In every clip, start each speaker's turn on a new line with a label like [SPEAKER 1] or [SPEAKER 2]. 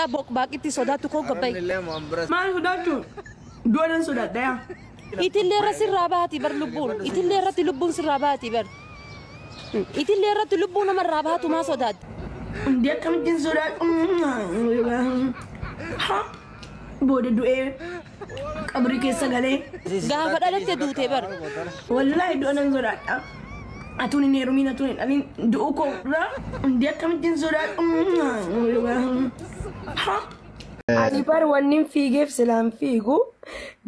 [SPEAKER 1] sodaadhaa baaqitti sodaatu koo gabbayi.
[SPEAKER 2] Maal sodaachuu? Du'aan sodaadha yaa.
[SPEAKER 1] Itillee irra sirraa baati bar lubbuun. Itillee irratti lubbuun sirraa baati bar. Itillee irratti lubbuun namarraa baatu maa sodaadha?
[SPEAKER 2] Hundi akkamittiin sodaadhu? Booda du'ee qabrii keessa galee.
[SPEAKER 1] Gaafa dhalatte duutee bar.
[SPEAKER 2] Wallaahi du'aan sodaadha. Atuun hin heerumiin atuun hin dhalin du'uu koorraa hundi akkamittiin sodaadhu? Ani bar wannin fiigeef silaan fiigu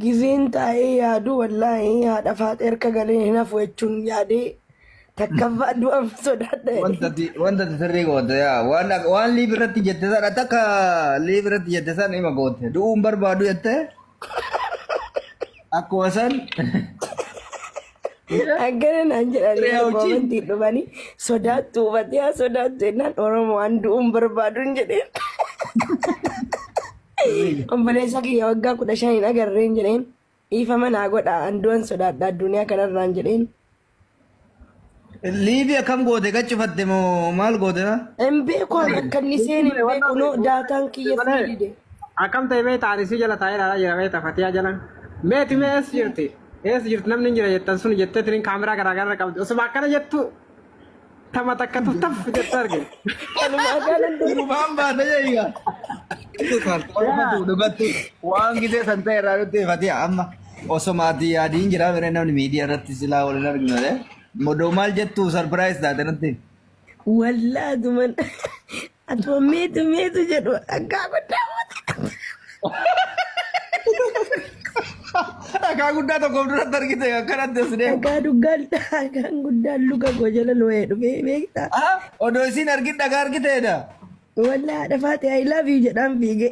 [SPEAKER 2] gizeen taa'ee yaadu wallaahi haadha faatee harka galee hin hafu jechuun yaadee takkaffaa du'aan sodaadha.
[SPEAKER 3] Wanta sirrii goote yaa waan liibirratti jette sana takka liibirratti jette sana ima goote du'uun barbaadu jette akkuma san.
[SPEAKER 2] Akkana naan jedhanii komantii dhufanii sodaattu hubatee haa sodaattu jennaan Oromoo waan du'uun barbaadu hin jedheen. Obboleessa kiyya waggaa 15 agarreen jedheen dhiifama naa godha andu'an sodaadha addunyaa kanarraan jedheen.
[SPEAKER 3] Liibii akkam goote gachifatte moo maal goote?
[SPEAKER 2] Hin beeku akka inni seen hin beeku noo daataan kiyya fiidide.
[SPEAKER 4] Akkam ta'e mee taa'anii jala taa'ee ilaalaa jira mee tafatee jalan. Meeti mee eessa jirti? Eessa jirti namni hin jira jettan sun jettee tiriin kaameraa garaagaraa qabdi. Osuma akkana jettu tama takka tuftaf jette argina.
[SPEAKER 3] Waan baata jeeyaa. Waan gisee san ta'e irraa nutti fatee amma osoma ati yaadiin jira mere namni miidiyaa irratti silaa waliin arginu modoo maal jettu sarpiraayis taate nutti.
[SPEAKER 2] Wallaa duman atuma meetu jedhu dhaggaa guddaa
[SPEAKER 3] Dhagaa guddaa tokko duratti argite akkanatti as deemu.
[SPEAKER 2] Dhagaan guddaan luka koo jala loo'ee dhufee beektaa.
[SPEAKER 3] Odoo isiin argin dhagaa argiteedha.
[SPEAKER 2] Wallaa haadha faatee I love you jedhaan fiigee.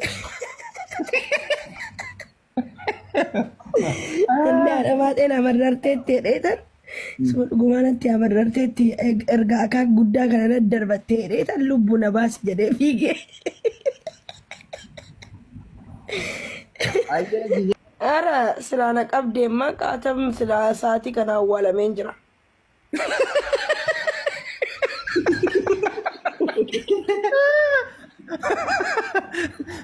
[SPEAKER 2] Inni haadha faatee na mararteetti dheetan. Suma dhugumaanatti amararteetti erga akaa guddaa kana daddarbattee dheetan lubbuu na baasi jedhee fiigee. Ara silaa na qabdeemma qaatam silaa saatii kana awwaalameen jira.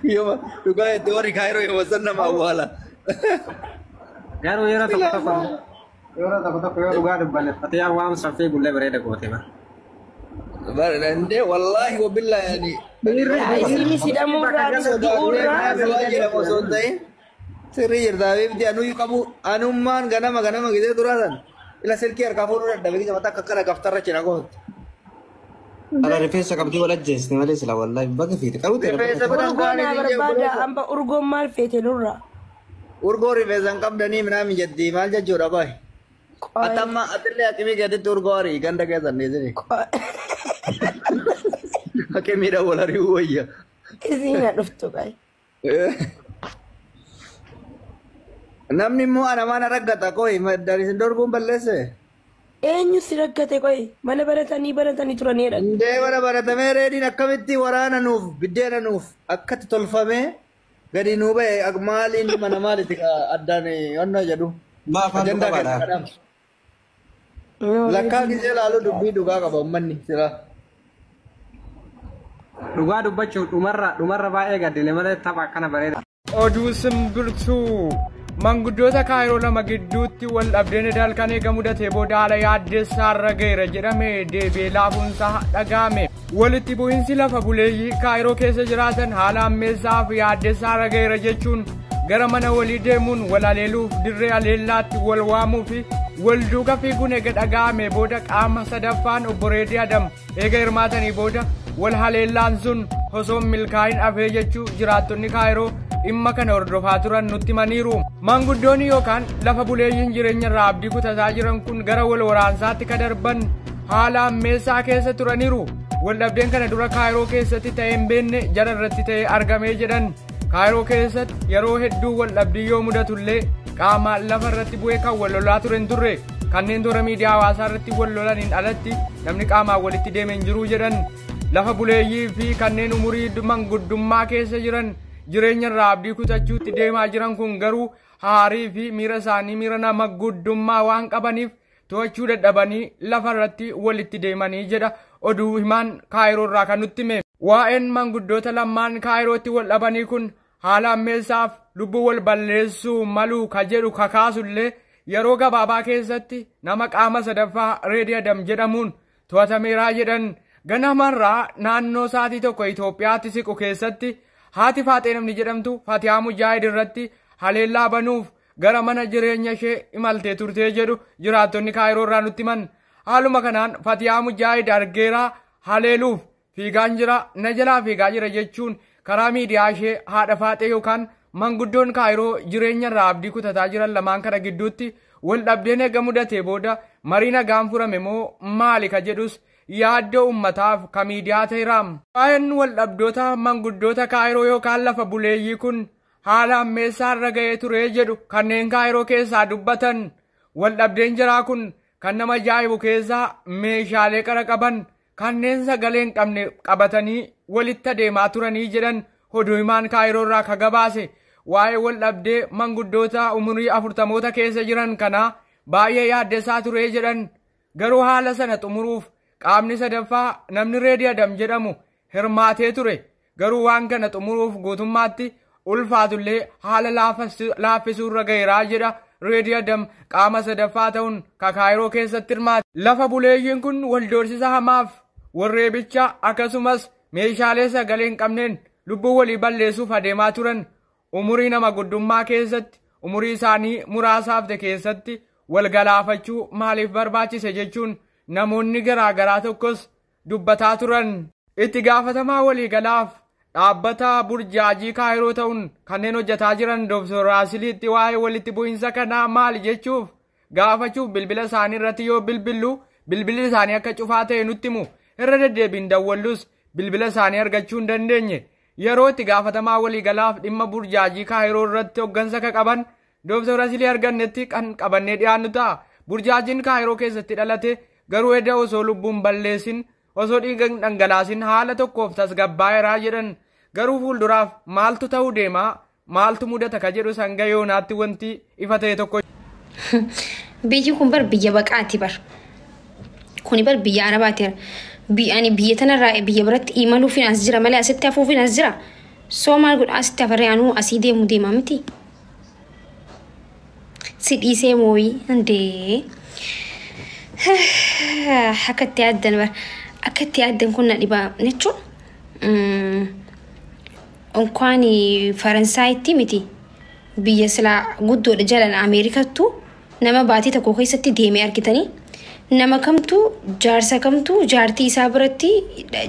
[SPEAKER 3] Yoo dhugaa itti warri kaayiroo yoo san nama awwaala.
[SPEAKER 4] Garuu yeroo tokko yoo dhugaa dubbaleffatee waan saffee gullee bareeda goote bara.
[SPEAKER 3] Barandee wallaahi wabillahi yani.
[SPEAKER 2] Isiini sidhamuurraa
[SPEAKER 3] du'uurraa. Sirrii jirtaa beekti anuyyuu qabu anummaan ganama gisee turaasan ila silkii harkaa fuudhuu dadhabee gisa mataa akkana gaftarra cina goote.
[SPEAKER 4] Ala rifeensa qabdii wal ajjeesne malee sila wallaahi bakka fiite qabuute.
[SPEAKER 2] Urgoon naa barbaada amma urgoon maal feete nurra.
[SPEAKER 3] Urgoo rifeensan qabdanii minaa mijattii maal jechuudha baay. Atamma atillee akimii gaditti urgoo arii ganda keessan dhiisini. Akimiidha wal ari'uu wayya.
[SPEAKER 2] Isiina dhuftu baay.
[SPEAKER 3] Namni immoo ana mana raggata koi darisin dorguun balleesse.
[SPEAKER 2] Eenyu si raggate koi mana baratanii turaniidha.
[SPEAKER 3] Indee mana baratamee reediin akkamitti waraana nuuf biddeena nuuf akkatti tolfamee gadi nuu ba'e maaliin mana maalitti addaan onnoo jedhu. Ajandaa kenna. Lakkaa gisee laaluu dubbii dhugaa qaba uummanni sira.
[SPEAKER 4] Dhugaa dubbachuun dhumarra baay'ee gaddine malee tapha akkana bareeda.
[SPEAKER 5] Oduu simbirtuu. Manguddoota kaayiroo lama gidduutti wal dhabdeen dalkan eega mudatee booda haala yaaddeessaarra ga'eera jedhamee deebi'ee laafuunsaa dhaga'ame. Walitti bu'iinsi lafa buleeyyii kaayiroo keessa jiraatan haala ammeessaa fi yaaddeessaarra ga'eera jechuun gara mana walii deemuun wal aleeluuf dirree aleellaatti wal waamuu fi wal duuka fiiguun eega dhaga'ame booda qaama sadaffaan obbo Reedii Adam eega hirmaatanii booda wal haleellaan sun osoo milkaa'in hafee jechuu jiraattonni kaayiroo dhimma kana hordofaa turan nutti himaniiru. Manguddoonni yookaan lafa buleeyyiin jireenya irraa abdii kutataa jiran kun gara wal waraansaatti ka darban haala ammeessaa keessa turaniiru. Waldhabdeen kana dura kaayiroo keessatti ta'ee hin beekne jara irratti ta'ee argamee jedhan. Kaayiroo keessatti yeroo hedduu waldhabdii yoo mudatullee qaamaan lafa irratti bu'ee kan wal lolaa ture hin turre. Kanneen toora miidiyaa hawaasaa irratti wal lolaniin alatti namni qaamaan walitti deeme hin jiru jedhan. Lafa buleeyyii fi kanneen umurii manguddummaa keessa jiran jireenya irraa abdii kutachuutti deemaa jiran kun garuu haarii fi miira isaanii miira nama guddummaa waan qabaniif to'achuu dadhabanii lafa irratti walitti deemanii jedha oduu himaan Kaayiroo irraa kan nutti hime. Waa'een manguddoota lamaan Kaayirootti wal dhabanii kun haala ammeessaaf lubbuu wal balleessuu maluu ka jedhu kakaasullee yeroo gabaabaa keessatti nama qaama sadaffaa Reedii Adam jedhamuun to'atameeraa jedhan. Ganamarraa naannoo sa'aatii tokko Itoophiyaatti siqu keessatti haati Faaxee namni jedhamtu Fatihaa Mujaahid irratti haleellaa banuuf gara mana jireenya ishee imaltee turtee jedhu jiraattonni Kaayiroo irraa nutti himan. Haaluma kanaan Fatihaa Mujaahid argeeraa haleeluuf fiigaan jira na jalaa fiigaa jira jechuun karaa miidiyaa ishee haadha Faaxee yookaan manguddoon Kaayiroo jireenya irraa abdii kutataa jiran lamaan kana gidduutti wal dhabdeen eega mudatee booda marii nagaan furame moo maali ka jedhus yaaddoo ummataaf ka miidiyaa ta'eeraam. Waa'een wal dhabdoota manguddoota Kaayiroo yookaan lafa buleeyyii kun haala ammeessaa irra ga'ee ture jedhu kanneen Kaayiroo keessaa dubbatan. Wal dhabdeen jiraa kun kan nama ajaa'ibu keessaa meeshaalee qara qaban kanneen sagalee hin qabne qabatanii walitti adeemaa turanii jedhan oduu himaan Kaayiroo irraa ka gabaase. Waa'ee wal dhabdee manguddoota umurii 40moota keessa jiran kanaa baay'ee yaaddessaa ture jedhan. Garuu haala sana xumuruuf qaamni sadaffaa namni Reedii Adam jedhamu hirmaatee ture. Garuu waan kana xumuruuf guutummaatti ulfaatullee haala laaffisuu irra ga'eeraa jedha Reedii Adam qaama sadaffaa ta'uun Kaayiroo keessatti hirmaate. Lafa buleeyyiin kun waldoorsisa hamaaf warreebicha akkasumas meeshaalee sagalee hin qabneen lubbuu walii balleessuuf adeemaa turan. Umurii nama guddummaa keessatti umurii isaanii muraasaaf ta'e keessatti wal galaafachuu maaliif barbaachise jechuun namoonni garaagaraa tokkos dubbataa turan. Itti gaafatamaa waliigalaaf dhaabbata burjaajii Kaayiroo ta'uun kanneen hojjetaa jiran Dr. Raasiliitti waa'ee walitti bu'iinsa kanaa maali jechuuf gaafachuuf bilbila isaanii irratti yoo bilbillu bilbilli isaanii akka cufaa ta'e nutti himu. Irra deddeebiin dawwallus bilbila isaanii argachuu hin dandeenye. Yeroo itti gaafatamaa waliigalaaf dhimma burjaajii Kaayiroo irratti hoggansa ka qaban Dr. Raasilii argannetti kan qabannee dhiyaannu ta'a. Burjaajiin Kaayiroo keessatti dhalate garuu edda osoo lubbuun balleessin osoo dhiiga dhangalaasin haala tokkoof tasgabbaa'eeraa jedhan. Garuu fuulduraaf maaltu ta'uu deemaa maaltu mudata ka jedhu sanga yoonaatti wanti ifa ta'e tokko.
[SPEAKER 6] Biyyi kun bar biyya baqaati bar. Kuni bar biyya Arabaati. Biyya tanarraa biyya biratti imaluufin as jira malee asitti hafuufin as jira. Soo maal godha asitti hafaree anuu asii deemaa miti. Si dhiisee mooyii handee. Akkatti yaaddan bar. Akkatti yaaddan kun na dhibaa jechuun. Onkwaan Faransaayitti miti. Biyya silaa guddoodha jalan Ameerikattu nama baatii tokko keessatti deemee argitanii. Nama kamtu jaarsa kamtu jaartii isaa biratti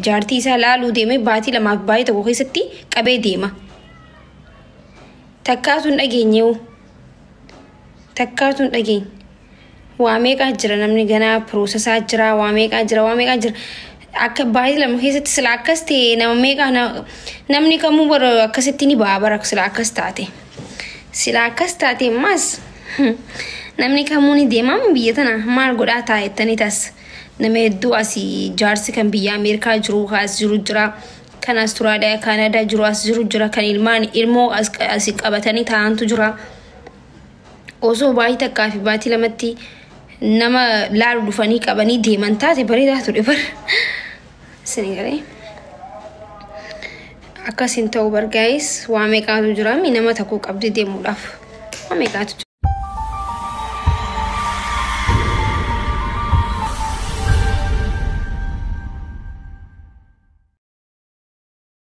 [SPEAKER 6] jaartii isaa laaluu deemee baatii lamaaf baatii tokko keessatti qabee deema. Takkaatuun dhageenyeewu. Takkaatuun dhageenye. Waa meeqaa jira namni ganaa piroosesaa jira waa meeqaa jira. Akka baatii lama keessatti sila akkas ta'e nama meeqaa namni kamuu bara akkasitti ni baabara sila akkas taate. Sila akkas taate maas. Namni kamuu ni deemamu biyya tana maal godhaa taa'ettanii tas nama hedduu asii jaarsi kan biyya Ameerikaa jiru as jiru jira kan Asturaaliyaa Kaanadaa jiru as jiru jira kan ilmoo asii qabatanii taa'antu jira. Osoo baatii takkaa fi baatii lamatti nama laalu dhufanii qabanii deeman taate bareedaa ture bar. Sini garee akkasin ta'u bar gaayis waa meeqaatu jira nama tokko qabdi deemuudhaaf waa meeqaatu jira.